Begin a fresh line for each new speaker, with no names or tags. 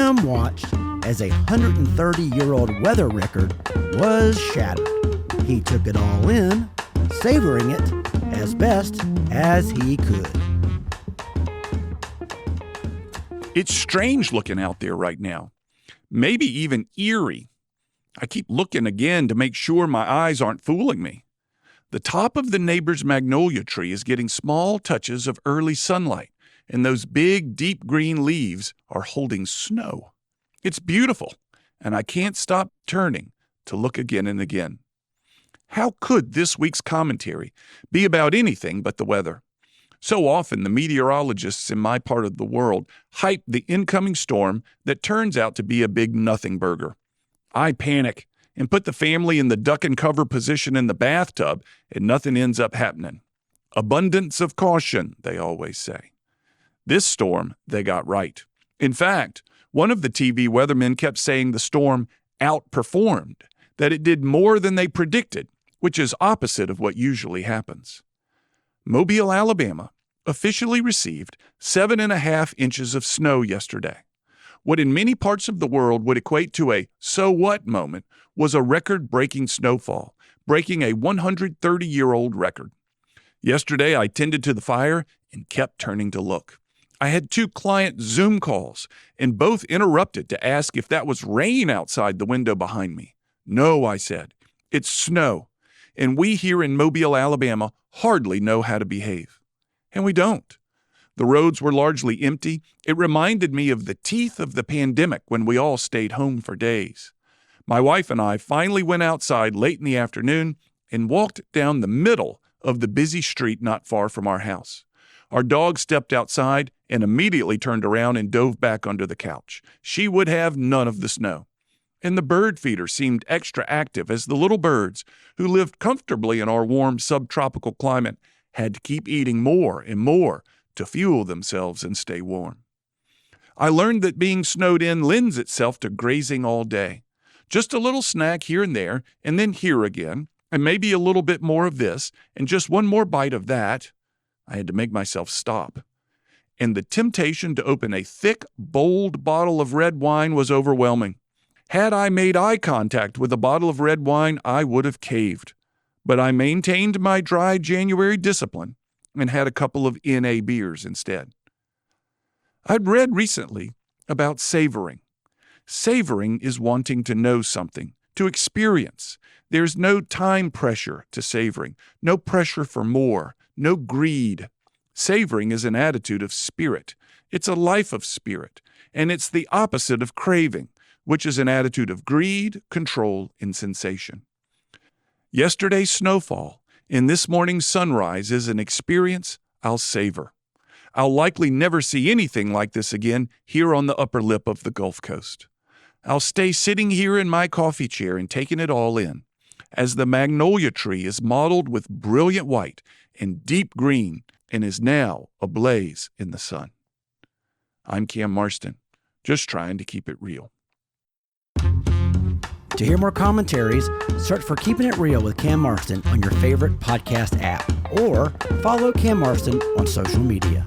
Cam watched as a 130-year-old weather record was shattered. He took it all in, savoring it as best as he could.
It's strange looking out there right now. Maybe even eerie. I keep looking again to make sure my eyes aren't fooling me. The top of the neighbor's magnolia tree is getting small touches of early sunlight, and those big, deep green leaves are holding snow. It's beautiful, and I can't stop turning to look again and again. How could this week's commentary be about anything but the weather? So often the meteorologists in my part of the world hype the incoming storm that turns out to be a big nothing burger. I panic and put the family in the duck and cover position in the bathtub, and nothing ends up happening. Abundance of caution, they always say. This storm, they got right. In fact, one of the TV weathermen kept saying the storm outperformed, that it did more than they predicted, which is opposite of what usually happens. Mobile, Alabama, officially received 7.5 inches of snow yesterday. What in many parts of the world would equate to a so what moment was a record-breaking snowfall, breaking a 130-year-old record. Yesterday, I tended to the fire and kept turning to look. I had 2 client Zoom calls, and both interrupted to ask if that was rain outside the window behind me. No, I said, it's snow, and we here in Mobile, Alabama, hardly know how to behave. And we don't. The roads were largely empty. It reminded me of the teeth of the pandemic when we all stayed home for days. My wife and I finally went outside late in the afternoon and walked down the middle of the busy street not far from our house. Our dog stepped outside and immediately turned around and dove back under the couch. She would have none of the snow. And the bird feeder seemed extra active as the little birds, who lived comfortably in our warm subtropical climate, had to keep eating more and more to fuel themselves and stay warm. I learned that being snowed in lends itself to grazing all day. Just a little snack here and there, and then here again, and maybe a little bit more of this, and just one more bite of that. I had to make myself stop. And the temptation to open a thick, bold bottle of red wine was overwhelming. Had I made eye contact with a bottle of red wine, I would have caved. But I maintained my dry January discipline and had a couple of NA beers instead. I'd read recently about savoring. Savoring is wanting to know something, to experience. There's no time pressure to savoring, no pressure for more, no greed. Savoring is an attitude of spirit. It's a life of spirit, and it's the opposite of craving, which is an attitude of greed, control, and sensation. Yesterday's snowfall and this morning's sunrise is an experience I'll savor. I'll likely never see anything like this again here on the upper lip of the Gulf Coast. I'll stay sitting here in my coffee chair and taking it all in, as the magnolia tree is mottled with brilliant white and deep green and is now ablaze in the sun. I'm Cam Marston, just trying to keep it real.
To hear more commentaries, search for Keeping It Real with Cam Marston on your favorite podcast app, or follow Cam Marston on social media.